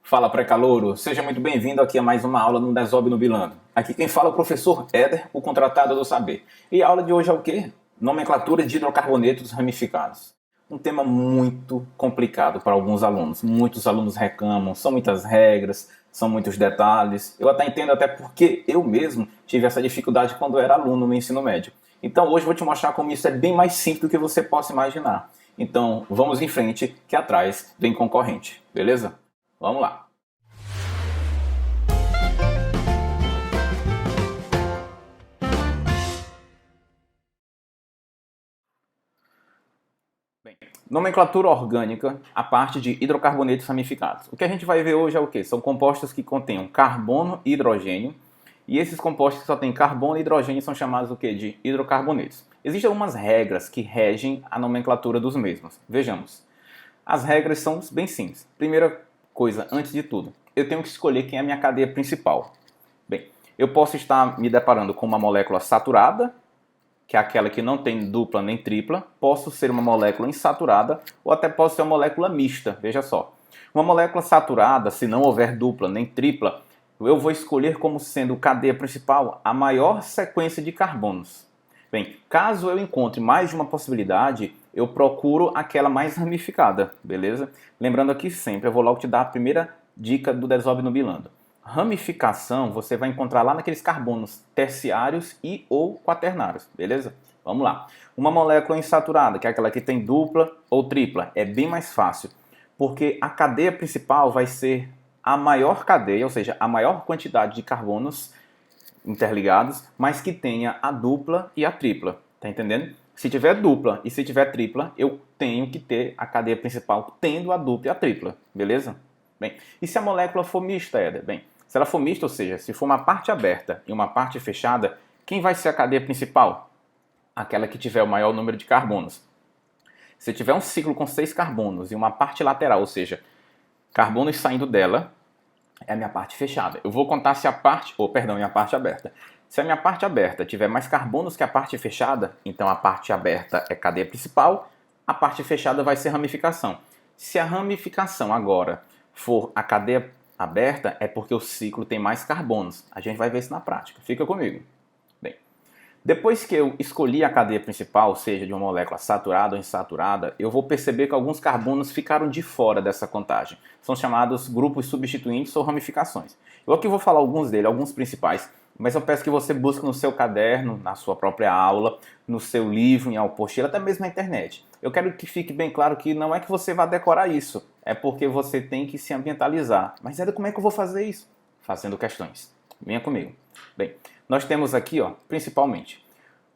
Fala pré-calouro, seja muito bem-vindo aqui a mais uma aula no Desobnubilando. Aqui quem fala é o professor Éder, o contratado do saber. E a aula de hoje é o quê? Nomenclatura de hidrocarbonetos ramificados. Um tema muito complicado para alguns alunos. Muitos alunos reclamam, são muitas regras, são muitos detalhes. Eu até entendo até porque eu mesmo tive essa dificuldade quando era aluno no ensino médio. Então hoje eu vou te mostrar como isso é bem mais simples do que você possa imaginar. Então vamos em frente, que atrás vem concorrente, beleza? Vamos lá. Bem, nomenclatura orgânica, a parte de hidrocarbonetos ramificados. O que a gente vai ver hoje é o quê? São compostos que contêm carbono e hidrogênio. E esses compostos que só têm carbono e hidrogênio são chamados o quê? De hidrocarbonetos. Existem algumas regras que regem a nomenclatura dos mesmos. Vejamos. As regras são bem simples. Primeira coisa, antes de tudo, eu tenho que escolher quem é a minha cadeia principal. Bem, eu posso estar me deparando com uma molécula saturada, que é aquela que não tem dupla nem tripla. Posso ser uma molécula insaturada ou até posso ser uma molécula mista, veja só. Uma molécula saturada, se não houver dupla nem tripla, eu vou escolher como sendo cadeia principal a maior sequência de carbonos. Bem, caso eu encontre mais de uma possibilidade, eu procuro aquela mais ramificada, beleza? Lembrando aqui sempre, eu vou logo te dar a primeira dica do Desobnubilando. Ramificação você vai encontrar lá naqueles carbonos terciários e ou quaternários, beleza? Vamos lá. Uma molécula insaturada, que é aquela que tem dupla ou tripla, é bem mais fácil, porque a cadeia principal vai ser a maior cadeia, ou seja, a maior quantidade de carbonos interligados, mas que tenha a dupla e a tripla, tá entendendo? Se tiver dupla e se tiver tripla, eu tenho que ter a cadeia principal tendo a dupla e a tripla, beleza? Bem, e se a molécula for mista, Éder? Bem, se ela for mista, ou seja, se for uma parte aberta e uma parte fechada, quem vai ser a cadeia principal? Aquela que tiver o maior número de carbonos. Se tiver um ciclo com 6 carbonos e uma parte lateral, ou seja, carbonos saindo dela, é a minha parte fechada. Eu vou contar se a parte, minha parte aberta. Se a minha parte aberta tiver mais carbonos que a parte fechada, então a parte aberta é cadeia principal, a parte fechada vai ser ramificação. Se a ramificação agora for a cadeia aberta, é porque o ciclo tem mais carbonos. A gente vai ver isso na prática. Fica comigo. Bem, depois que eu escolhi a cadeia principal, seja de uma molécula saturada ou insaturada, eu vou perceber que alguns carbonos ficaram de fora dessa contagem. São chamados grupos substituintes ou ramificações. Eu aqui vou falar alguns deles, alguns principais, mas eu peço que você busque no seu caderno, na sua própria aula, no seu livro, em apostila, até mesmo na internet. Eu quero que fique bem claro que não é que você vá decorar isso, é porque você tem que se ambientalizar. Mas como é que eu vou fazer isso? Fazendo questões. Venha comigo. Bem, nós temos aqui, principalmente,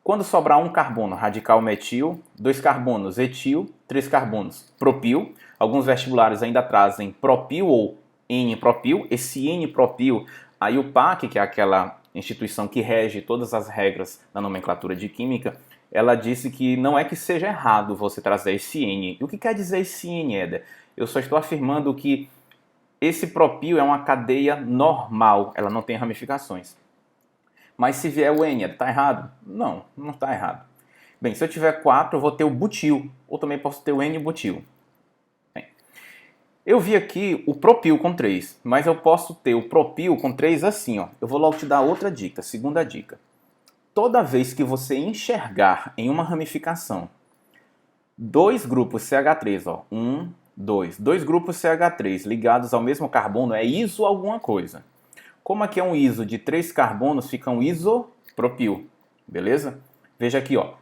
quando sobrar um carbono radical metil, 2 carbonos etil, 3 carbonos propil, alguns vestibulares ainda trazem propil ou N-propil, esse N-propil, aí o PAC, que é aquela instituição que rege todas as regras da nomenclatura de química, ela disse que não é que seja errado você trazer esse N. E o que quer dizer esse N, Éder? Eu só estou afirmando que esse propil é uma cadeia normal, ela não tem ramificações. Mas se vier o N, está errado? Não, não está errado. Bem, se eu tiver 4, eu vou ter o butil, ou também posso ter o N-butil. Bem, eu vi aqui o propil com 3, mas eu posso ter o propil com 3 assim, ó. Eu vou logo te dar outra dica, segunda dica. Toda vez que você enxergar em uma ramificação 2 grupos CH3, ó, 1, 2, 2 grupos CH3 ligados ao mesmo carbono, é iso alguma coisa. Como aqui é um iso de 3 carbonos, fica um isopropil, beleza? Veja aqui, ó,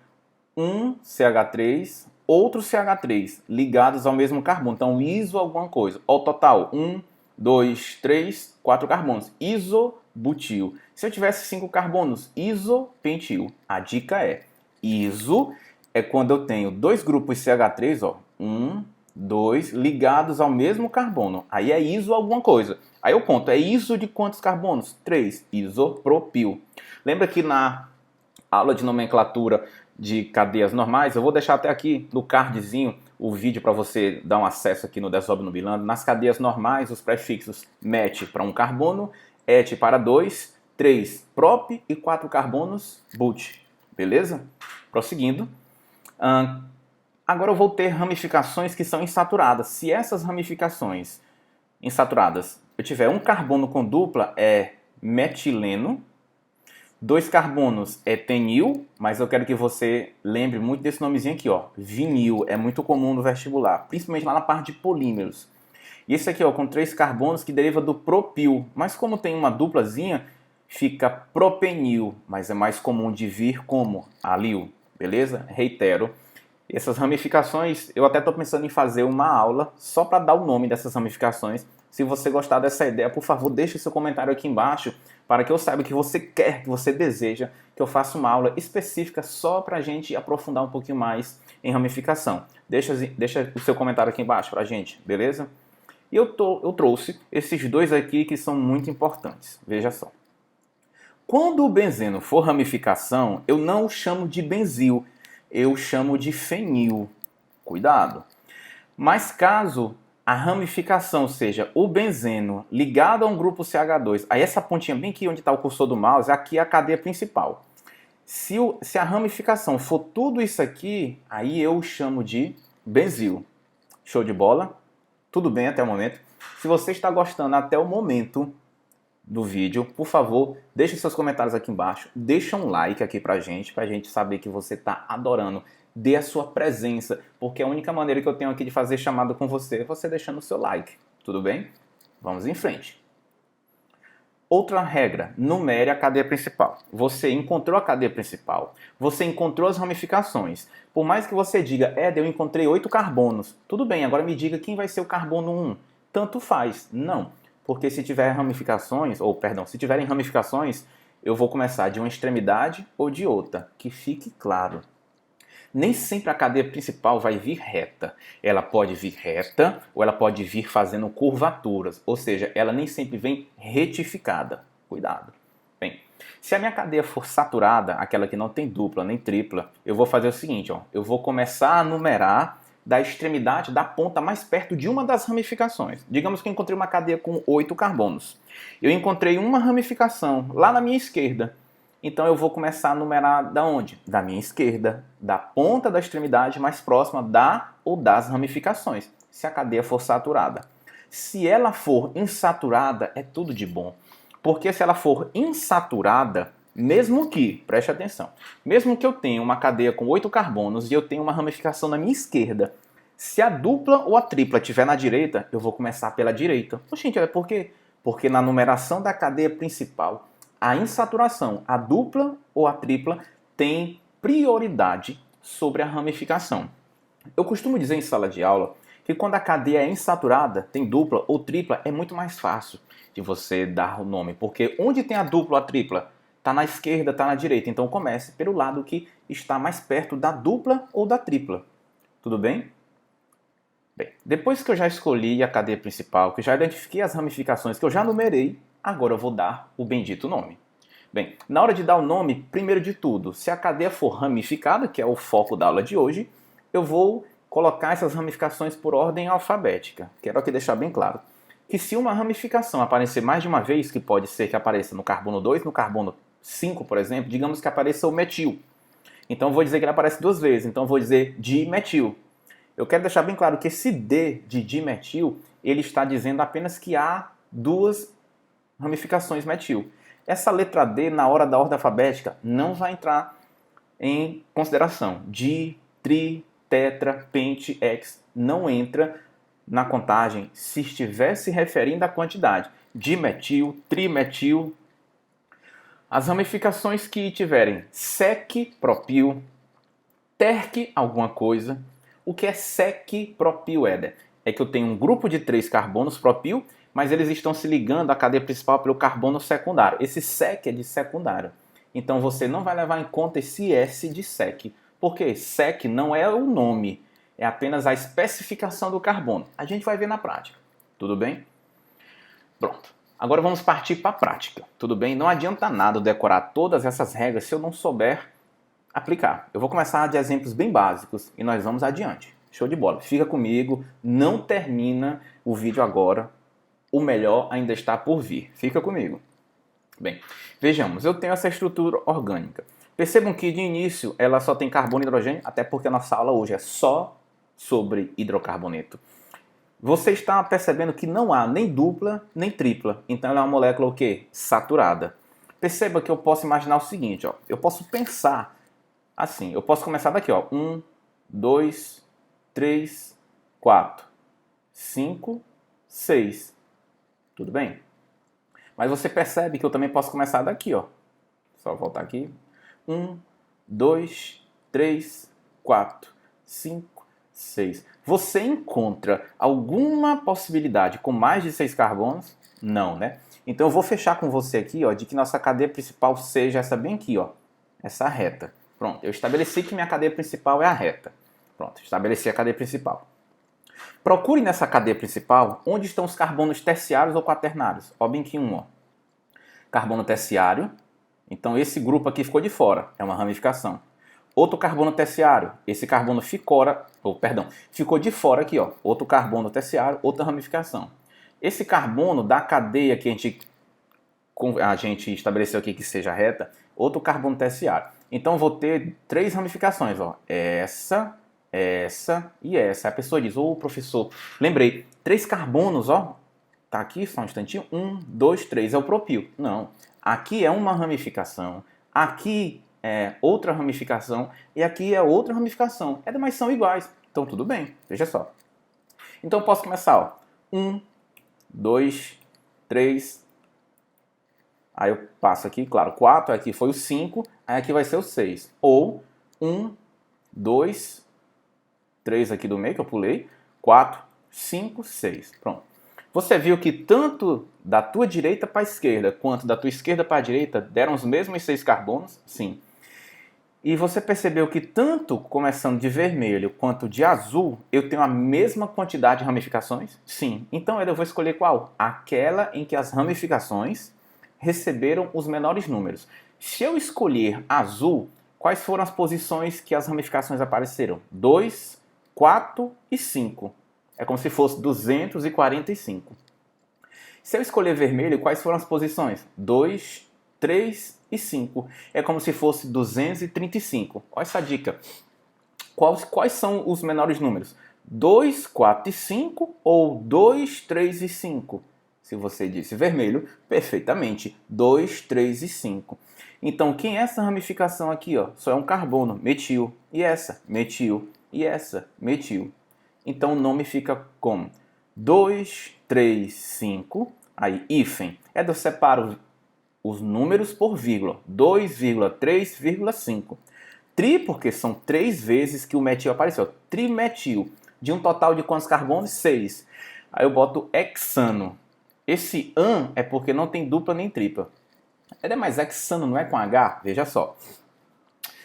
um CH3, outro CH3 ligados ao mesmo carbono, então iso alguma coisa. Ó, o total, 1, 2, 3, 4 carbonos, isobutil. Se eu tivesse 5 carbonos, isopentil. A dica é, iso é quando eu tenho 2 grupos CH3, ó, 1, 2, ligados ao mesmo carbono. Aí é iso alguma coisa. Aí eu conto, é iso de quantos carbonos? 3, isopropil. Lembra que na aula de nomenclatura de cadeias normais, eu vou deixar até aqui no cardzinho o vídeo para você dar um acesso aqui no Desobnubilando. Nas cadeias normais, os prefixos met para um carbono, et para 2, 3 prop e 4 carbonos but. Beleza? Prosseguindo. Agora eu vou ter ramificações que são insaturadas. Se essas ramificações insaturadas, eu tiver um carbono com dupla, é metileno. 2 carbonos é tenil, mas eu quero que você lembre muito desse nomezinho aqui, ó, vinil. É muito comum no vestibular, principalmente lá na parte de polímeros. E esse aqui, ó, com 3 carbonos que deriva do propil. Mas como tem uma duplazinha, fica propenil, mas é mais comum de vir como alil, beleza? Reitero. Essas ramificações, eu até estou pensando em fazer uma aula só para dar o nome dessas ramificações. Se você gostar dessa ideia, por favor, deixe seu comentário aqui embaixo para que eu saiba que você quer, que você deseja que eu faça uma aula específica só para a gente aprofundar um pouquinho mais em ramificação. Deixa o seu comentário aqui embaixo para a gente, beleza? E eu trouxe esses dois aqui que são muito importantes. Veja só. Quando o benzeno for ramificação, eu não o chamo de benzil, eu chamo de fenil. Cuidado. Mas caso a ramificação seja o benzeno ligado a um grupo CH2, aí essa pontinha bem aqui onde está o cursor do mouse, aqui é a cadeia principal. Se a ramificação for tudo isso aqui, aí eu o chamo de benzil. Show de bola? Tudo bem até o momento? Se você está gostando até o momento do vídeo, por favor, deixe seus comentários aqui embaixo, deixa um like aqui pra gente saber que você está adorando. Dê a sua presença, porque a única maneira que eu tenho aqui de fazer chamada com você é você deixando o seu like, tudo bem? Vamos em frente. Outra regra, numere a cadeia principal. Você encontrou a cadeia principal, você encontrou as ramificações. Por mais que você diga, eu encontrei 8 carbonos, tudo bem, agora me diga quem vai ser o carbono 1. Tanto faz, não. Porque se tiver ramificações, se tiverem ramificações, eu vou começar de uma extremidade ou de outra, que fique claro. Nem sempre a cadeia principal vai vir reta. Ela pode vir reta ou ela pode vir fazendo curvaturas, ou seja, ela nem sempre vem retificada. Cuidado. Bem, se a minha cadeia for saturada, aquela que não tem dupla nem tripla, eu vou fazer o seguinte, ó, eu vou começar a numerar da extremidade, da ponta mais perto de uma das ramificações. Digamos que eu encontrei uma cadeia com 8 carbonos. Eu encontrei uma ramificação lá na minha esquerda. Então eu vou começar a numerar da onde? Da minha esquerda, da ponta da extremidade mais próxima da ou das ramificações, se a cadeia for saturada. Se ela for insaturada, é tudo de bom. Porque se ela for insaturada, preste atenção, mesmo que eu tenha uma cadeia com 8 carbonos e eu tenha uma ramificação na minha esquerda, se a dupla ou a tripla estiver na direita, eu vou começar pela direita. Gente, por quê? Porque na numeração da cadeia principal, a insaturação, a dupla ou a tripla, tem prioridade sobre a ramificação. Eu costumo dizer em sala de aula que quando a cadeia é insaturada, tem dupla ou tripla, é muito mais fácil de você dar o nome, porque onde tem a dupla ou a tripla, está na esquerda, está na direita. Então comece pelo lado que está mais perto da dupla ou da tripla. Tudo bem? Bem, depois que eu já escolhi a cadeia principal, que eu já identifiquei as ramificações, que eu já numerei, agora eu vou dar o bendito nome. Bem, na hora de dar o nome, primeiro de tudo, se a cadeia for ramificada, que é o foco da aula de hoje, eu vou colocar essas ramificações por ordem alfabética. Quero aqui deixar bem claro que se uma ramificação aparecer mais de uma vez, que pode ser que apareça no carbono 2, no carbono 5, por exemplo, digamos que apareça o metil. Então eu vou dizer que ele aparece 2 vezes, então eu vou dizer dimetil. Eu quero deixar bem claro que esse D de dimetil, ele está dizendo apenas que há 2 ramificações metil. Essa letra D, na hora da ordem alfabética, não vai entrar em consideração. Di, tri, tetra, pente, hex, não entra na contagem se estiver se referindo à quantidade. Dimetil, trimetil. As ramificações que tiverem sec, propil, terc, alguma coisa. O que é sec, propil, Éder? É que eu tenho um grupo de 3 carbonos propil, mas eles estão se ligando à cadeia principal pelo carbono secundário. Esse sec é de secundário. Então você não vai levar em conta esse S de sec. Porque sec não é o nome, é apenas a especificação do carbono. A gente vai ver na prática. Tudo bem? Pronto. Agora vamos partir para a prática. Tudo bem? Não adianta nada decorar todas essas regras se eu não souber aplicar. Eu vou começar de exemplos bem básicos e nós vamos adiante. Show de bola. Fica comigo, não termina o vídeo agora. O melhor ainda está por vir. Fica comigo. Bem, vejamos. Eu tenho essa estrutura orgânica. Percebam que de início ela só tem carbono e hidrogênio, até porque a nossa aula hoje é só sobre hidrocarboneto. Você está percebendo que não há nem dupla nem tripla. Então ela é uma molécula o quê? Saturada. Perceba que eu posso imaginar o seguinte, ó. Eu posso pensar assim. Eu posso começar daqui, ó. 1, 2, 3, 4, 5, 6. Tudo bem? Mas você percebe que eu também posso começar daqui, ó. Só voltar aqui. 1, 2, 3, 4, 5, 6. Você encontra alguma possibilidade com mais de 6 carbonos? Não, né? Então eu vou fechar com você aqui, ó, de que nossa cadeia principal seja essa bem aqui, ó. Essa reta. Pronto, eu estabeleci que minha cadeia principal é a reta. Pronto, estabeleci a cadeia principal. Procure nessa cadeia principal onde estão os carbonos terciários ou quaternários. Ó, bem aqui um, ó. Carbono terciário. Então esse grupo aqui ficou de fora, é uma ramificação. Outro carbono terciário, esse carbono ficou de fora aqui, ó. Outro carbono terciário, outra ramificação. Esse carbono da cadeia que a gente estabeleceu aqui que seja reta, outro carbono terciário. Então vou ter 3 ramificações, ó. Essa e essa. A pessoa diz, ô professor, lembrei, 3 carbonos, ó. Tá aqui, só um instantinho. 1, 2, 3 é o propil. Não. Aqui é uma ramificação. Aqui é outra ramificação. E aqui é outra ramificação. Mas são iguais. Então tudo bem. Veja só. Então eu posso começar, ó. 1, 2, 3. Aí eu passo aqui, claro, 4. Aqui foi o 5. Aí aqui vai ser o 6. Ou 1, 2, 3 aqui do meio que eu pulei. 4, 5, 6. Pronto. Você viu que tanto da tua direita para a esquerda, quanto da tua esquerda para a direita, deram os mesmos 6 carbonos? Sim. E você percebeu que tanto começando de vermelho quanto de azul, eu tenho a mesma quantidade de ramificações? Sim. Então eu vou escolher qual? Aquela em que as ramificações receberam os menores números. Se eu escolher azul, quais foram as posições que as ramificações apareceram? 2, 4 e 5. É como se fosse 245. Se eu escolher vermelho, quais foram as posições? 2, 3 e 5. É como se fosse 235. Olha essa dica. Quais são os menores números? 2, 4 e 5 ou 2, 3 e 5? Se você disse vermelho, perfeitamente. 2, 3 e 5. Então, quem é essa ramificação aqui? Ó? Só é um carbono, metil. E essa? Metil. E essa? Metil. Então o nome fica como 2, 3, 5, aí hífen. Eu separo os números por vírgula, 2,3,5. Tri, porque são 3 vezes que o metil apareceu. Trimetil. De um total de quantos carbonos? 6. Aí eu boto hexano. Esse an é porque não tem dupla nem tripla. Mas hexano não é com H? Veja só.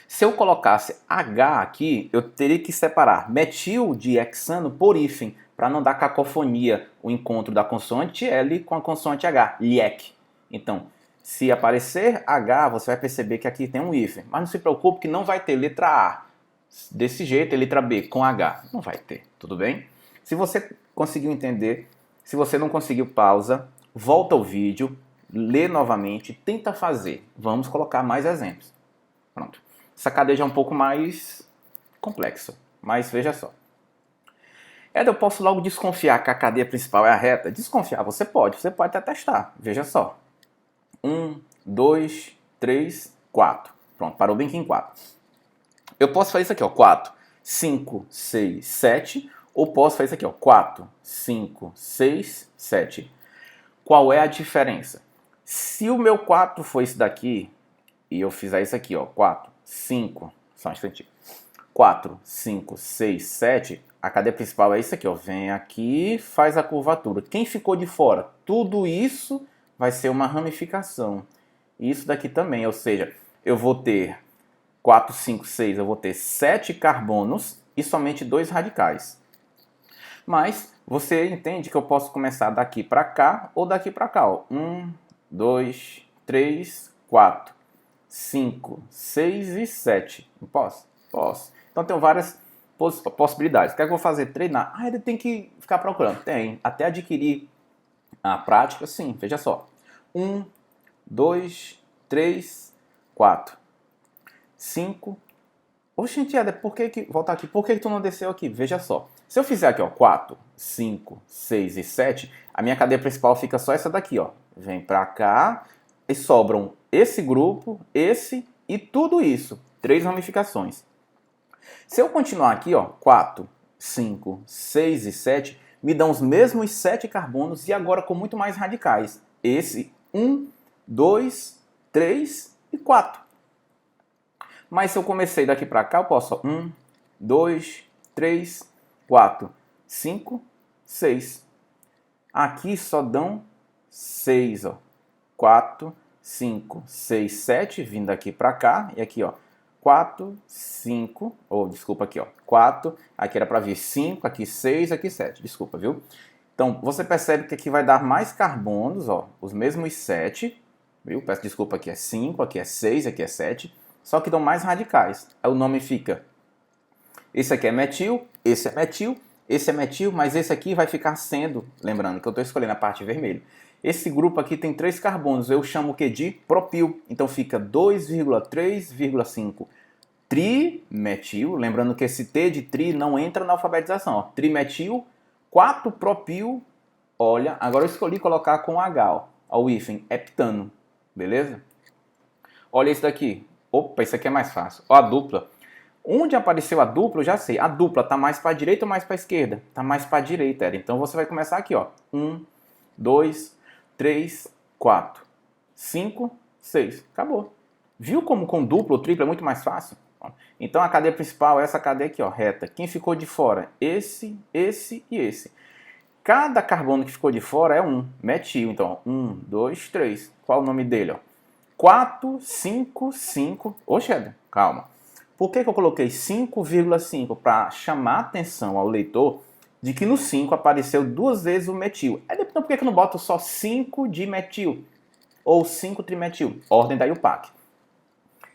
Se eu colocasse H aqui, eu teria que separar metil de hexano por hífen, para não dar cacofonia o encontro da consoante L com a consoante H, liec. Então, se aparecer H, você vai perceber que aqui tem um hífen. Mas não se preocupe que não vai ter letra A desse jeito e letra B com H. Não vai ter, tudo bem? Se você conseguiu entender, se você não conseguiu, pausa, volta ao vídeo, lê novamente, tenta fazer. Vamos colocar mais exemplos. Pronto. Essa cadeia já é um pouco mais complexa, mas veja só. Eu posso logo desconfiar que a cadeia principal é a reta? Desconfiar, você pode até testar. Veja só. 1, 2, 3, 4. Pronto, parou bem aqui em 4. Eu posso fazer isso aqui, ó, 4, 5, 6, 7. Ou posso fazer isso aqui, ó, 4, 5, 6, 7. Qual é a diferença? Se o meu 4 for esse daqui, e eu fizer isso aqui, ó, 4, 5, só um instantinho. 4, 5, 6, 7. A cadeia principal é isso aqui, ó. Vem aqui, faz a curvatura. Quem ficou de fora? Tudo isso vai ser uma ramificação. Isso daqui também, ou seja, eu vou ter 4, 5, 6, eu vou ter 7 carbonos e somente 2 radicais. Mas você entende que eu posso começar daqui para cá ou daqui para cá, ó. 1, 2, 3, 4. 5, 6 e 7. Não posso? Posso. Então tem várias possibilidades. O que é que eu vou fazer? Treinar. Ele tem que ficar procurando. Tem. Até adquirir a prática, sim. Veja só. 1, 2, 3, 4, 5. Oxe, Éder, por que voltar aqui? Por que tu não desceu aqui? Veja só. Se eu fizer aqui, ó, 4, 5, 6 e 7, a minha cadeia principal fica só essa daqui, ó. Vem pra cá e sobram esse grupo, esse e tudo isso. 3 ramificações. Se eu continuar aqui, ó, 4, 5, 6 e 7, me dão os mesmos 7 carbonos e agora com muito mais radicais. Esse 1, 2, 3 e 4. Mas se eu comecei daqui para cá, eu posso, ó, 1, 2, 3, 4, 5, 6. Aqui só dão 6, ó. 4, 5, 6, 7, vindo aqui para cá. E aqui, ó, 4, 5, ou desculpa aqui, ó, 4, aqui era para vir 5, aqui 6, aqui 7, desculpa, viu? Então, você percebe que aqui vai dar mais carbonos, ó, os mesmos 7, viu? Peço desculpa, aqui é 5, aqui é 6, aqui é 7, só que dão mais radicais. Aí o nome fica, esse aqui é metil, esse é metil, esse é metil, mas esse aqui vai ficar sendo, lembrando que eu estou escolhendo a parte vermelha. Esse grupo aqui tem 3 carbonos, eu chamo o que de propil. Então fica 2,3,5 trimetil. Lembrando que esse T de tri não entra na alfabetização. Ó. Trimetil, 4 propil. Olha, agora eu escolhi colocar com H, ó. O hífen, heptano. Beleza? Olha esse daqui. Opa, esse aqui é mais fácil. Ó a dupla. Onde apareceu a dupla, eu já sei. A dupla está mais para a direita ou mais para a esquerda? Está mais para a direita, era. Então você vai começar aqui, ó. 1, 2, 3, 4, 5, 6. Acabou. Viu como com duplo ou triplo é muito mais fácil? Então a cadeia principal é essa cadeia aqui, ó, reta. Quem ficou de fora? Esse e esse. Cada carbono que ficou de fora é um metil. Então, 1, 2, 3. Qual o nome dele? Ó? 4, 5, 5. Oxe, calma. Por que eu coloquei 5,5? Para chamar a atenção ao leitor de que no 5 apareceu 2 vezes o metil. Então por que eu não boto só 5 dimetil? Ou 5 trimetil? Ordem da IUPAC.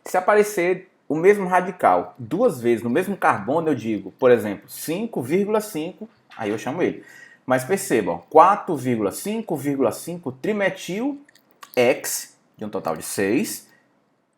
Se aparecer o mesmo radical 2 vezes no mesmo carbono, eu digo, por exemplo, 5,5, aí eu chamo ele. Mas percebam, 4,5,5 trimetil X, de um total de 6.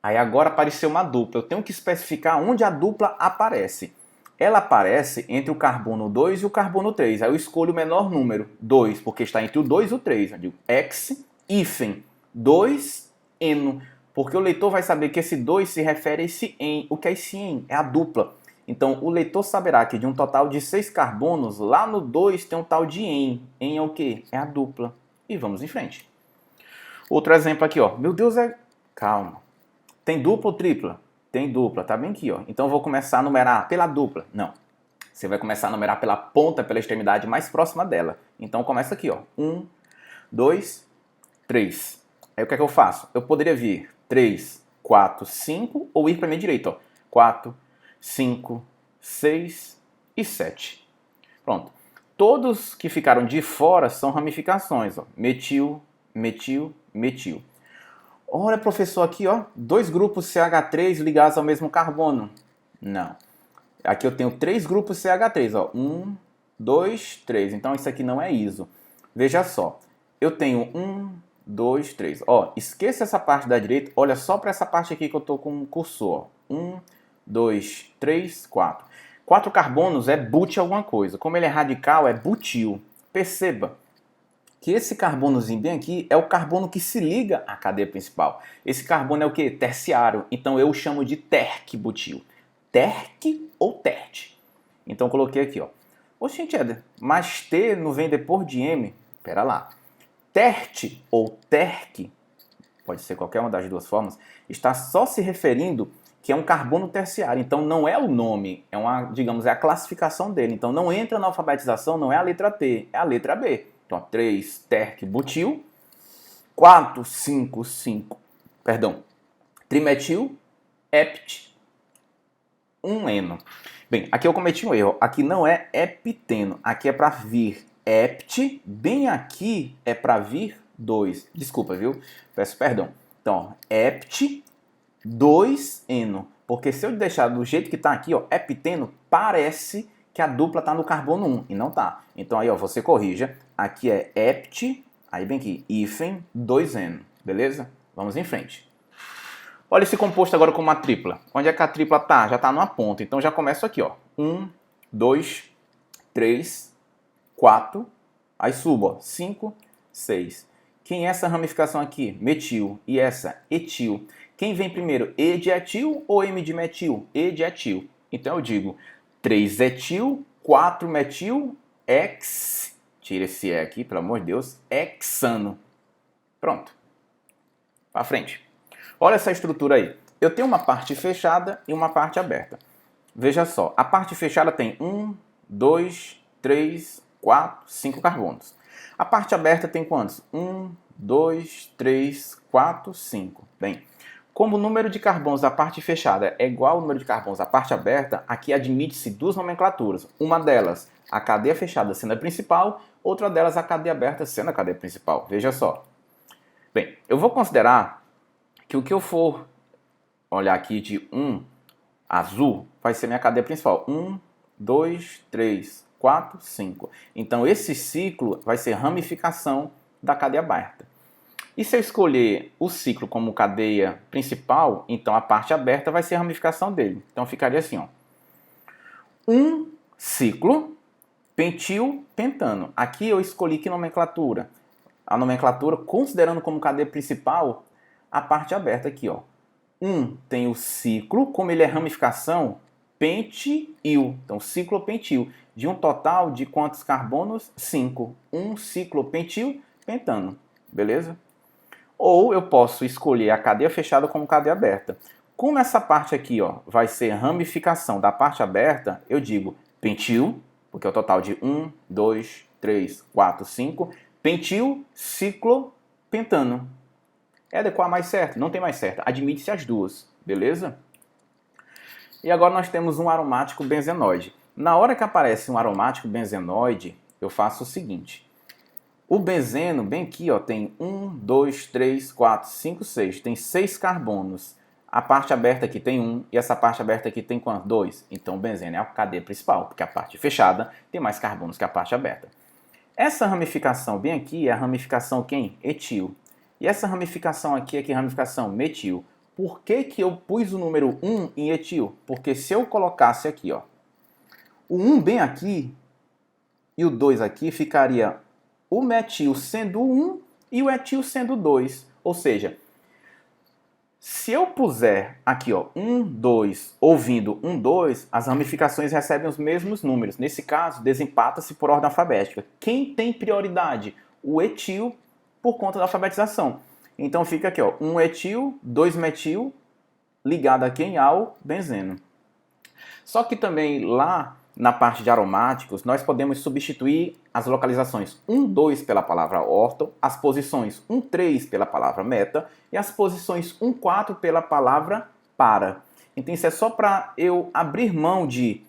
Aí agora apareceu uma dupla. Eu tenho que especificar onde a dupla aparece. Ela aparece entre o carbono 2 e o carbono 3. Aí eu escolho o menor número, 2, porque está entre o 2 e o 3. Eu digo X, hífen, 2, eno. Porque o leitor vai saber que esse 2 se refere a esse en. O que é esse en? É a dupla. Então o leitor saberá que de um total de 6 carbonos, lá no 2 tem um tal de en. En é o quê? É a dupla. E vamos em frente. Outro exemplo aqui, ó. Meu Deus, calma. Tem dupla ou tripla? Tem dupla, tá bem aqui, ó. Então eu vou começar a numerar pela dupla. Não. Você vai começar a numerar pela ponta, pela extremidade mais próxima dela. Então começa aqui, ó. 1, 2, 3. Aí o que é que eu faço? Eu poderia vir 3, 4, 5 ou ir para a minha direita, ó. 4, 5, 6 e 7. Pronto. Todos que ficaram de fora são ramificações, ó. Metil, metil, metil. Olha, professor, aqui, ó, 2 grupos CH3 ligados ao mesmo carbono. Não. Aqui eu tenho 3 grupos CH3, ó. 1, 2, 3. Então isso aqui não é iso. Veja só. Eu tenho 1, 2, 3. Ó, esqueça essa parte da direita. Olha só para essa parte aqui que eu estou com o cursor. 1, 2, 3, 4. 4 carbonos é but alguma coisa. Como ele é radical, é butil. Perceba que esse carbonozinho bem aqui é o carbono que se liga à cadeia principal. Esse carbono é o que? Terciário. Então eu chamo de terc-butil. Terc ou tert. Então eu coloquei aqui, ó. Oxente, Éder, mas T não vem depois de M? Pera lá. Tert ou terc, pode ser qualquer uma das duas formas, está só se referindo que é um carbono terciário. Então não é o nome, é uma, digamos, é a classificação dele. Então não entra na alfabetização, não é a letra T, é a letra B. Então, 3, terc-butil, 4, 5, 5, trimetil, hept, 1 eno. Bem, aqui eu cometi um erro. Aqui não é hepteno, aqui é para vir hept, bem aqui é para vir 2. Desculpa, viu? Peço perdão. Então, hept, 2 eno. Porque se eu deixar do jeito que está aqui, ó, hepteno, parece que a dupla está no carbono 1 e não está. Então aí, ó, você corrija. Aqui é hept, aí bem aqui, hífen, 2N, beleza? Vamos em frente. Olha esse composto agora com uma tripla. Onde é que a tripla tá? Já está numa ponta. Então já começo aqui, ó. 1, 2, 3, 4, aí subo, ó, 5, 6. Quem é essa ramificação aqui? Metil. E essa? Etil. Quem vem primeiro? E de etil ou M de metil? E de etil. Então eu digo 3 etil, 4 metil, hex. Tira esse E aqui, pelo amor de Deus. Hexano. Pronto. Para frente. Olha essa estrutura aí. Eu tenho uma parte fechada e uma parte aberta. Veja só. A parte fechada tem 1, 2, 3, 4, 5 carbonos. A parte aberta tem quantos? 1, 2, 3, 4, 5. Bem, como o número de carbonos da parte fechada é igual ao número de carbonos da parte aberta, aqui admite-se duas nomenclaturas. Uma delas, a cadeia fechada sendo a principal, outra delas, a cadeia aberta sendo a cadeia principal. Veja só. Bem, eu vou considerar que o que eu for olhar aqui de 1 azul vai ser minha cadeia principal. 1, 2, 3, 4, 5. Então, esse ciclo vai ser ramificação da cadeia aberta. E se eu escolher o ciclo como cadeia principal, então a parte aberta vai ser a ramificação dele. Então, ficaria assim, ó. Um ciclo, pentil, pentano. Aqui eu escolhi que nomenclatura? A nomenclatura, considerando como cadeia principal, a parte aberta aqui, ó. Tem o ciclo, como ele é ramificação, pentil. Então, ciclopentil. De um total de quantos carbonos? 5. Um ciclopentil, pentano. Beleza? Ou eu posso escolher a cadeia fechada como cadeia aberta. Como essa parte aqui, ó, vai ser ramificação da parte aberta, eu digo pentil, porque é o total de 1, 2, 3, 4, 5. Pentil, ciclo, pentano. É adequar mais certo? Não tem mais certo. Admite-se as duas. Beleza? E agora nós temos um aromático benzenoide. Na hora que aparece um aromático benzenoide, eu faço o seguinte. O benzeno, bem aqui, ó, tem 1, 2, 3, 4, 5, 6. Tem 6 carbonos. A parte aberta aqui tem 1 e essa parte aberta aqui tem quanto? 2. Então o benzeno é a cadeia principal, porque a parte fechada tem mais carbonos que a parte aberta. Essa ramificação bem aqui é a ramificação quem? Etil. E essa ramificação aqui é que é a ramificação metil. Por que que eu pus o número 1 em etil? Porque se eu colocasse aqui, ó, o 1 bem aqui e o 2 aqui, ficaria o metil sendo 1 e o etil sendo 2. Ou seja, se eu puser aqui, ó, 1, 2, ouvindo 1, 2, as ramificações recebem os mesmos números. Nesse caso, desempata-se por ordem alfabética. Quem tem prioridade? O etil, por conta da alfabetização. Então fica aqui, ó, 1 etil, 2 metil, ligado aqui ao benzeno. Só que também lá na parte de aromáticos, nós podemos substituir as localizações 1, 2 pela palavra orto, as posições 1, 3 pela palavra meta e as posições 1, 4 pela palavra para. Então isso é só para eu abrir mão de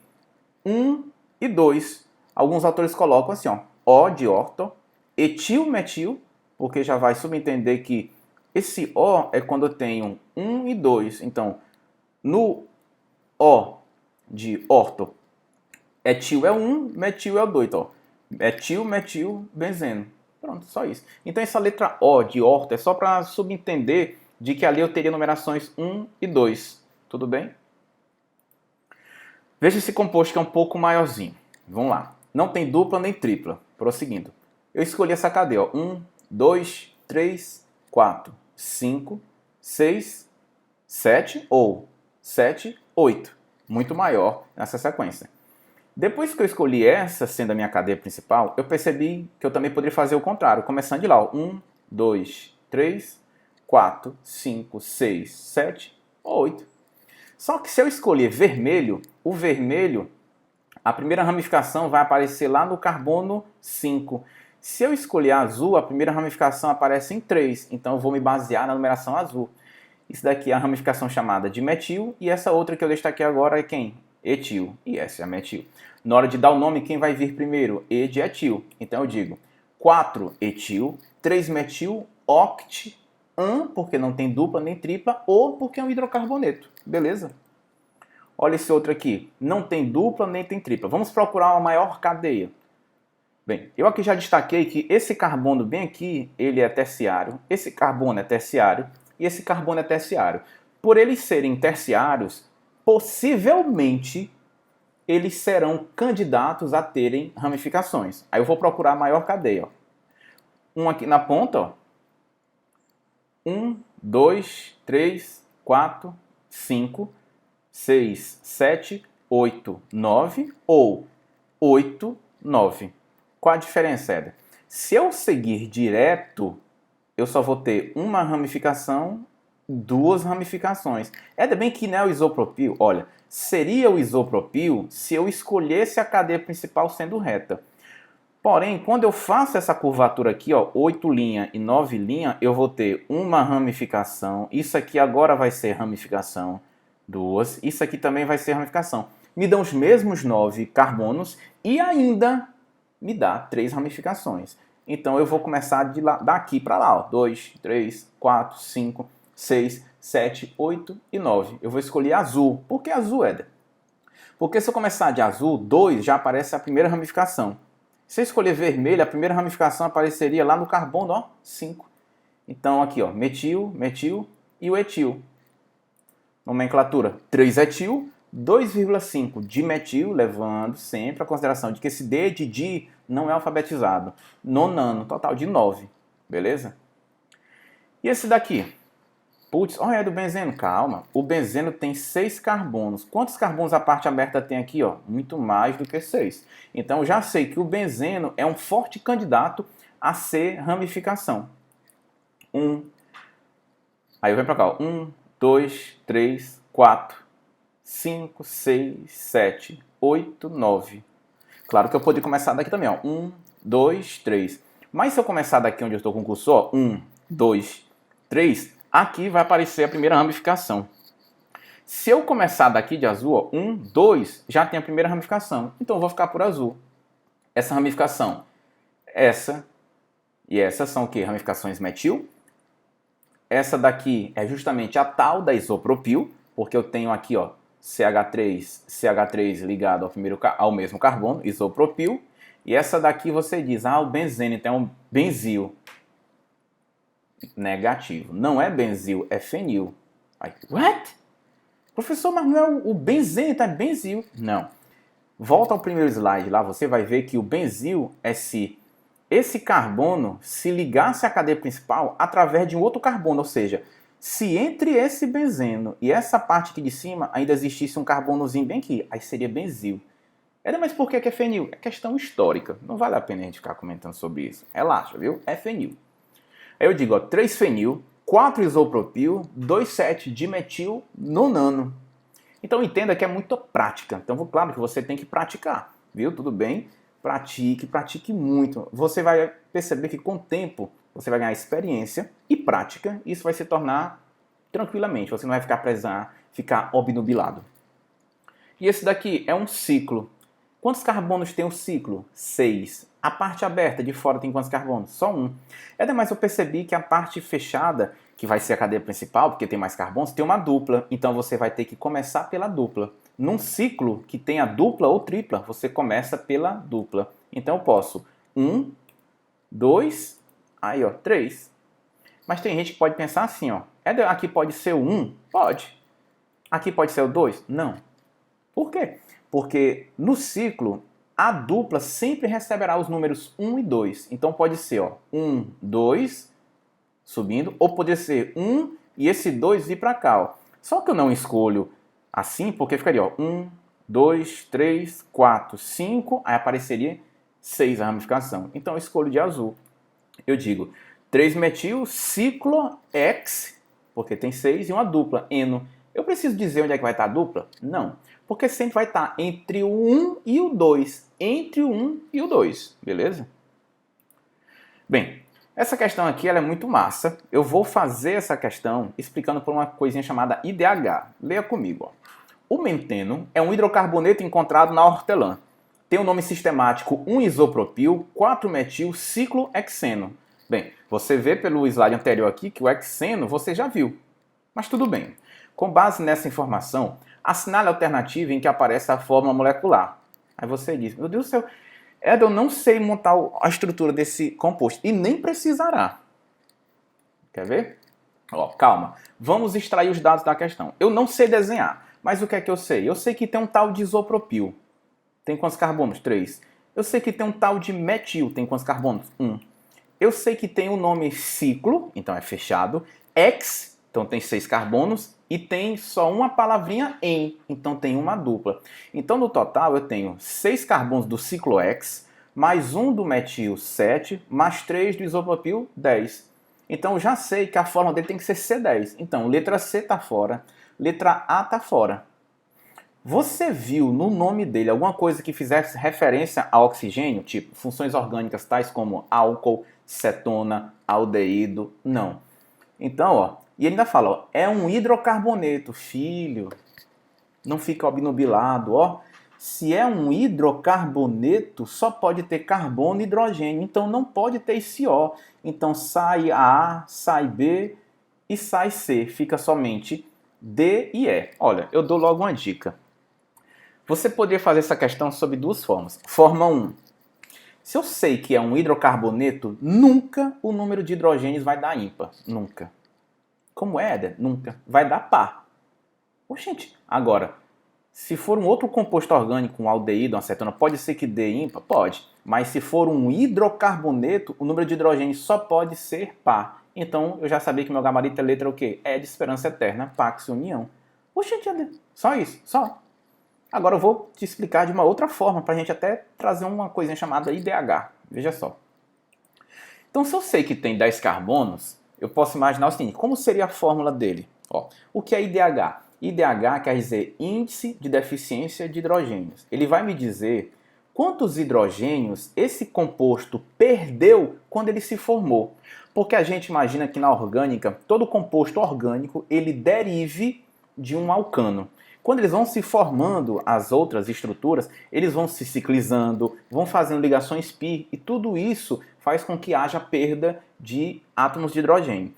1 e 2. Alguns autores colocam assim, ó, O de orto, etil, metil, porque já vai subentender que esse O é quando eu tenho 1 e 2. Então, no O de orto, etil é 1, metil é o 2. Então, etil, metil, benzeno. Pronto, só isso. Então essa letra O de orto é só para subentender de que ali eu teria numerações 1 e 2. Tudo bem? Veja esse composto que é um pouco maiorzinho. Vamos lá. Não tem dupla nem tripla. Prosseguindo. Eu escolhi essa cadeia. 1, 2, 3, 4, 5, 6, 7 ou 7, 8. Muito maior nessa sequência. Depois que eu escolhi essa sendo a minha cadeia principal, eu percebi que eu também poderia fazer o contrário, começando de lá. 1, 2, 3, 4, 5, 6, 7, 8. Só que se eu escolher vermelho, o vermelho, a primeira ramificação vai aparecer lá no carbono 5. Se eu escolher azul, a primeira ramificação aparece em 3. Então eu vou me basear na numeração azul. Isso daqui é a ramificação chamada de metil e essa outra que eu destaquei agora é quem? Etil. E essa é a metil. Na hora de dar o nome, quem vai vir primeiro? E de etil. Então eu digo 4 etil, 3 metil, oct, an, porque não tem dupla nem tripla, ou porque é um hidrocarboneto. Beleza? Olha esse outro aqui. Não tem dupla nem tem tripla. Vamos procurar uma maior cadeia. Bem, eu aqui já destaquei que esse carbono bem aqui, ele é terciário, esse carbono é terciário e esse carbono é terciário. Por eles serem terciários, possivelmente eles serão candidatos a terem ramificações. Aí eu vou procurar a maior cadeia. Ó. Um aqui na ponta, ó. 1, 2, 3, 4, 5, 6, 7, 8, 9 ou 8, 9. Qual a diferença, Éder? Se eu seguir direto, eu só vou ter uma ramificação, duas ramificações. Éder, bem que não é o isopropil. Olha, seria o isopropil se eu escolhesse a cadeia principal sendo reta. Porém, quando eu faço essa curvatura aqui, ó, 8 linha e 9 linha, eu vou ter uma ramificação. Isso aqui agora vai ser ramificação. Duas. Isso aqui também vai ser ramificação. Me dão os mesmos 9 carbonos e ainda me dá 3 ramificações. Então eu vou começar de lá, daqui para lá. Ó, 2, 3, 4, 5, 6, 7, 8 e 9. Eu vou escolher azul. Por que azul, Éder? Porque se eu começar de azul, 2 já aparece a primeira ramificação. Se eu escolher vermelho, a primeira ramificação apareceria lá no carbono, ó, 5. Então aqui, ó, metil, metil e o etil. Nomenclatura 3-etil, 2,5 dimetil, levando sempre a consideração de que esse D de di não é alfabetizado. Nonano, total de 9, beleza? E esse daqui? Putz, olha, é do benzeno. Calma, o benzeno tem 6 carbonos. Quantos carbonos a parte aberta tem aqui? Ó? Muito mais do que 6. Então eu já sei que o benzeno é um forte candidato a ser ramificação. Aí eu venho para cá. 1, 2, 3, 4, 5, 6, 7, 8, 9. Claro que eu poderia começar daqui também. Ó. 1, 2, 3. Mas se eu começar daqui onde eu estou com o cursor, 1, 2, 3... aqui vai aparecer a primeira ramificação. Se eu começar daqui de azul, ó, 1, 2, já tem a primeira ramificação. Então eu vou ficar por azul. Essa ramificação, essa e essa são o quê? Ramificações metil. Essa daqui é justamente a tal da isopropil, porque eu tenho aqui, ó, CH3 ligado ao mesmo carbono, isopropil. E essa daqui você diz, o benzeno, então é um benzil. Negativo. Não é benzil, é fenil. Aí, what? Professor, mas não é o benzeno, tá? É benzil. Não. Volta ao primeiro slide lá, você vai ver que o benzil é se esse carbono se ligasse à cadeia principal através de um outro carbono, ou seja, se entre esse benzeno e essa parte aqui de cima ainda existisse um carbonozinho bem aqui, aí seria benzil. Mas por que é fenil? É questão histórica. Não vale a pena a gente ficar comentando sobre isso. Relaxa, viu? É fenil. Aí eu digo, ó, 3-fenil, 4-isopropil, 2,7-dimetil, nonano. Então entenda que é muito prática. Então, claro que você tem que praticar, viu? Tudo bem? Pratique, pratique muito. Você vai perceber que com o tempo você vai ganhar experiência e prática. E isso vai se tornar tranquilamente. Você não vai ficar obnubilado. E esse daqui é um ciclo. Quantos carbonos tem o ciclo? 6. A parte aberta de fora tem quantos carbonos? Só 1. Mas eu percebi que a parte fechada, que vai ser a cadeia principal, porque tem mais carbonos, tem uma dupla. Então você vai ter que começar pela dupla. Num ciclo que tenha dupla ou tripla, você começa pela dupla. Então eu posso 1, 2, aí ó, 3. Mas tem gente que pode pensar assim, ó. Aqui pode ser o 1? Pode. Aqui pode ser o 2? Não. Por quê? Porque no ciclo, a dupla sempre receberá os números 1 e 2. Então pode ser, ó, 1, 2, subindo, ou poderia ser 1 e esse 2 vir para cá. Ó. Só que eu não escolho assim, porque ficaria, ó, 1, 2, 3, 4, 5, aí apareceria 6 a ramificação. Então eu escolho de azul. Eu digo 3-metil, ciclo X, porque tem 6, e uma dupla, eno. Eu preciso dizer onde é que vai estar a dupla? Não. Porque sempre vai estar entre o 1 e o 2. Entre o 1 e o 2. Beleza? Bem, essa questão aqui ela é muito massa. Eu vou fazer essa questão explicando por uma coisinha chamada IDH. Leia comigo. Ó. O menteno é um hidrocarboneto encontrado na hortelã. Tem o nome sistemático 1-isopropil, 4-metil, ciclo hexeno. Bem, você vê pelo slide anterior aqui que o hexeno você já viu. Mas tudo bem. Com base nessa informação, assinale a alternativa em que aparece a fórmula molecular. Aí você diz, meu Deus do céu, eu não sei montar a estrutura desse composto. E nem precisará. Quer ver? Ó, calma. Vamos extrair os dados da questão. Eu não sei desenhar, mas o que é que eu sei? Eu sei que tem um tal de isopropil. Tem quantos carbonos? 3. Eu sei que tem um tal de metil, tem quantos carbonos? 1. Eu sei que tem o nome ciclo, então é fechado. X, então tem 6 carbonos. E tem só uma palavrinha em, então tem uma dupla. Então no total eu tenho 6 carbonos do ciclo X, mais um do metil 7, mais 3 do isopropil 10. Então eu já sei que a fórmula dele tem que ser C10. Então letra C está fora, letra A está fora. Você viu no nome dele alguma coisa que fizesse referência a oxigênio? Tipo, funções orgânicas tais como álcool, cetona, aldeído? Não. Então, ó, e ele ainda fala, ó, é um hidrocarboneto, filho. Não fica obnubilado, ó. Se é um hidrocarboneto, só pode ter carbono e hidrogênio. Então não pode ter esse O. Então sai A, sai B e sai C. Fica somente D e E. Olha, eu dou logo uma dica. Você poderia fazer essa questão sob duas formas. Forma 1. Se eu sei que é um hidrocarboneto, nunca o número de hidrogênios vai dar ímpar. Nunca. Como é, Éder? Nunca. Vai dar par. Oxente. Agora, se for um outro composto orgânico, um aldeído, uma cetona, pode ser que dê ímpar? Pode. Mas se for um hidrocarboneto, o número de hidrogênios só pode ser par. Então, eu já sabia que meu gabarito é letra o quê? É de esperança eterna, pax união. Oxente, Éder. Só isso. Só. Agora eu vou te explicar de uma outra forma, para a gente até trazer uma coisinha chamada IDH. Veja só. Então, se eu sei que tem 10 carbonos, eu posso imaginar o seguinte, como seria a fórmula dele? Ó, o que é IDH? IDH quer dizer Índice de Deficiência de Hidrogênios. Ele vai me dizer quantos hidrogênios esse composto perdeu quando ele se formou. Porque a gente imagina que na orgânica, todo composto orgânico, ele derive de um alcano. Quando eles vão se formando as outras estruturas, eles vão se ciclizando, vão fazendo ligações pi, e tudo isso faz com que haja perda de átomos de hidrogênio.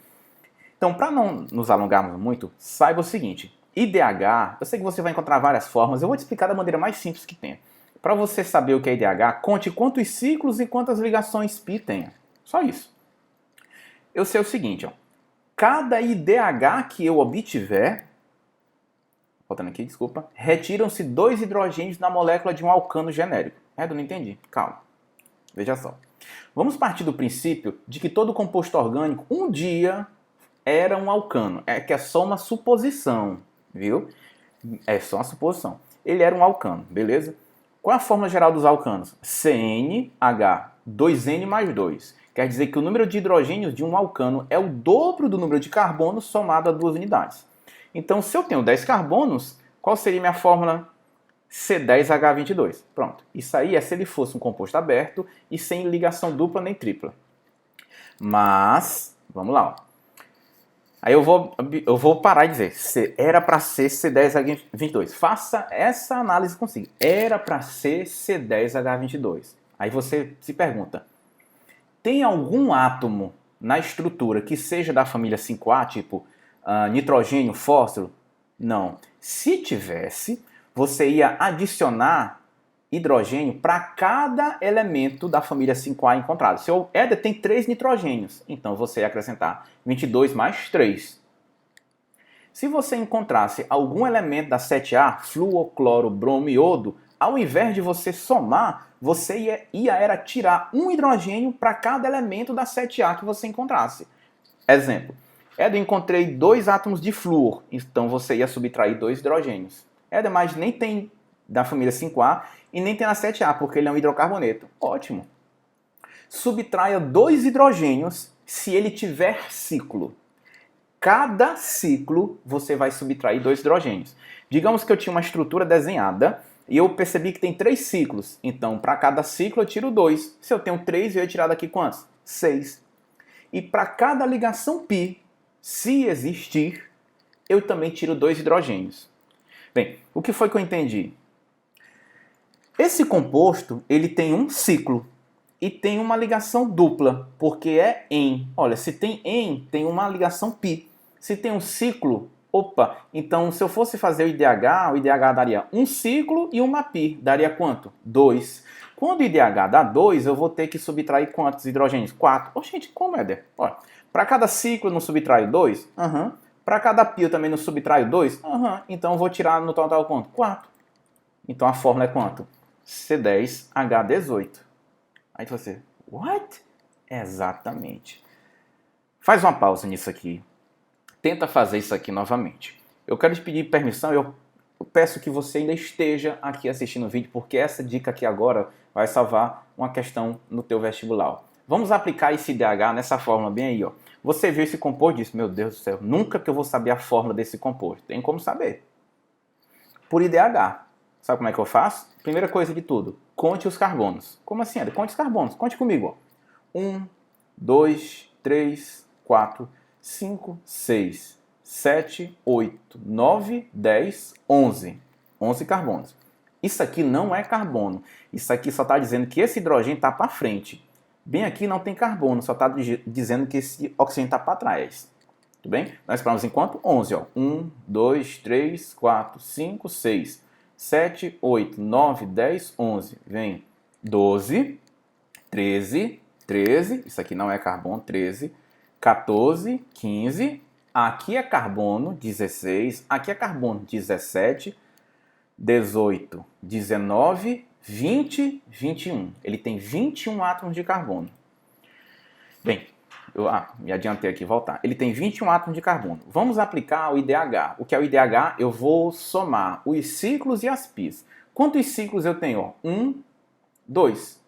Então, para não nos alongarmos muito, saiba o seguinte, IDH, eu sei que você vai encontrar várias formas, eu vou te explicar da maneira mais simples que tem. Para você saber o que é IDH, conte quantos ciclos e quantas ligações pi tem. Só isso. Eu sei o seguinte, ó, cada IDH que eu obtiver, voltando aqui, desculpa, retiram-se 2 hidrogênios na molécula de um alcano genérico. Eu não entendi. Calma. Veja só. Vamos partir do princípio de que todo composto orgânico um dia era um alcano. É que é só uma suposição, viu? É só uma suposição. Ele era um alcano, beleza? Qual é a fórmula geral dos alcanos? CnH, 2N mais 2. Quer dizer que o número de hidrogênios de um alcano é o dobro do número de carbonos somado a 2 unidades. Então, se eu tenho 10 carbonos, qual seria minha fórmula? C10H22. Pronto. Isso aí é se ele fosse um composto aberto e sem ligação dupla nem tripla. Mas, vamos lá. Ó. Aí eu vou parar e dizer, era para ser C10H22. Faça essa análise consigo. Era para ser C10H22. Aí você se pergunta, tem algum átomo na estrutura que seja da família 5A, tipo nitrogênio, fósforo? Não. Se tivesse, você ia adicionar hidrogênio para cada elemento da família 5A encontrado. Seu Éder tem 3 nitrogênios, então você ia acrescentar 22 mais 3. Se você encontrasse algum elemento da 7A, flúor, cloro, bromo e iodo, ao invés de você somar, você ia tirar um hidrogênio para cada elemento da 7A que você encontrasse. Exemplo. Éder, encontrei 2 átomos de flúor, então você ia subtrair 2 hidrogênios. Éder, mas nem tem da família 5A e nem tem na 7A, porque ele é um hidrocarboneto. Ótimo. Subtraia 2 hidrogênios se ele tiver ciclo. Cada ciclo você vai subtrair 2 hidrogênios. Digamos que eu tinha uma estrutura desenhada e eu percebi que tem 3 ciclos. Então, para cada ciclo eu tiro 2. Se eu tenho 3, eu ia tirar daqui quantos? 6. E para cada ligação π, se existir, eu também tiro 2 hidrogênios. Bem, o que foi que eu entendi? Esse composto, ele tem um ciclo e tem uma ligação dupla, porque é em. Olha, se tem em, tem uma ligação π. Se tem um ciclo, opa, então se eu fosse fazer o IDH daria um ciclo e uma π. Daria quanto? 2. Quando o IDH dá 2, eu vou ter que subtrair quantos hidrogênios? 4. Oh, gente, como é? Olha, para cada ciclo eu não subtraio 2? Para cada π eu também não subtraio 2? Então eu vou tirar no total quanto? 4. Então a fórmula é quanto? C10H18. Aí você, what? Exatamente. Faz uma pausa nisso aqui. Tenta fazer isso aqui novamente. Eu quero te pedir permissão, eu peço que você ainda esteja aqui assistindo o vídeo, porque essa dica aqui agora vai salvar uma questão no teu vestibular. Vamos aplicar esse IDH nessa fórmula bem aí, ó. Você viu esse composto e disse, meu Deus do céu, nunca que eu vou saber a fórmula desse composto. Tem como saber. Por IDH. Sabe como é que eu faço? Primeira coisa de tudo, conte os carbonos. Como assim, André? Conte os carbonos. Conte comigo, ó. 1, 2, 3, 4, 5, 6, 7, 8, 9, 10, 11. 11 carbonos. Isso aqui não é carbono. Isso aqui só está dizendo que esse hidrogênio está para frente. Bem aqui não tem carbono, só está dizendo que esse oxigênio está para trás. Tudo bem? Nós esperamos enquanto 11. Ó. 1, 2, 3, 4, 5, 6, 7, 8, 9, 10, 11. Vem 12, 13, 13. Isso aqui não é carbono, 13. 14, 15. Aqui é carbono, 16. Aqui é carbono, 17. 18, 19, 20, 21. Ele tem 21 átomos de carbono. Bem, eu me adiantei aqui, voltar. Ele tem 21 átomos de carbono. Vamos aplicar o IDH. O que é o IDH? Eu vou somar os ciclos e as pis. Quantos ciclos eu tenho? 1, 2.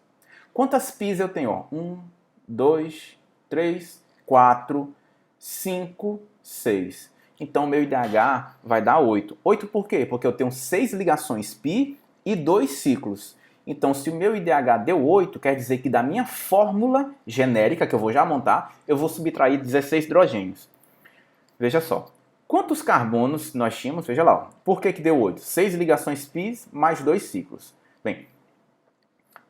Quantas pis eu tenho? 1, 2, 3, 4, 5, 6. Então, meu IDH vai dar 8. 8 por quê? Porque eu tenho 6 ligações π e 2 ciclos. Então, se o meu IDH deu 8, quer dizer que da minha fórmula genérica, que eu vou já montar, eu vou subtrair 16 hidrogênios. Veja só. Quantos carbonos nós tínhamos? Veja lá. Ó. Por que deu 8? 6 ligações π mais 2 ciclos. Bem,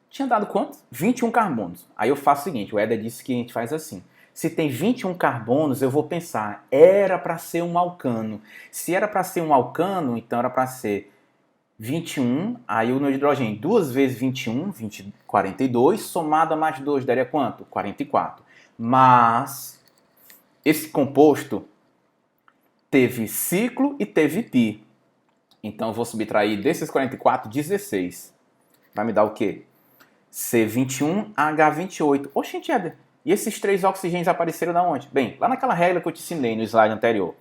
tinha dado quantos? 21 carbonos. Aí eu faço o seguinte, o Éder disse que a gente faz assim. Se tem 21 carbonos, eu vou pensar, era para ser um alcano. Se era para ser um alcano, então era para ser 21, aí o hidrogênio 2 vezes 21, 42, somado a mais 2, daria quanto? 44. Mas esse composto teve ciclo e teve π. Então eu vou subtrair desses 44, 16. Vai me dar o quê? C21H28. Oxente, Éder. E esses 3 oxigênios apareceram da onde? Bem, lá naquela regra que eu te ensinei no slide anterior.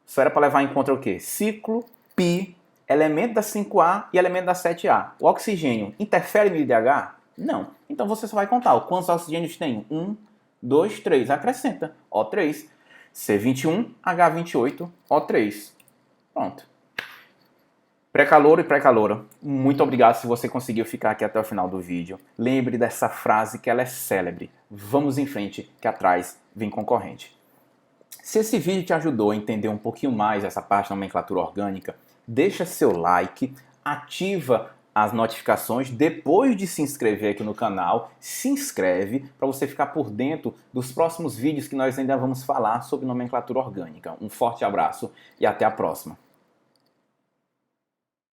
Só era para levar em conta o quê? Ciclo, π, elemento da 5A e elemento da 7A. O oxigênio interfere no IDH? Não. Então você só vai contar quantos oxigênios tem. 1, 2, 3. Acrescenta. O3. C21H28, O3. Pronto. Pré-calouro e pré-caloura, muito obrigado se você conseguiu ficar aqui até o final do vídeo. Lembre dessa frase que ela é célebre. Vamos em frente, que atrás vem concorrente. Se esse vídeo te ajudou a entender um pouquinho mais essa parte da nomenclatura orgânica, deixa seu like, ativa as notificações, depois de se inscrever aqui no canal, se inscreve para você ficar por dentro dos próximos vídeos que nós ainda vamos falar sobre nomenclatura orgânica. Um forte abraço e até a próxima.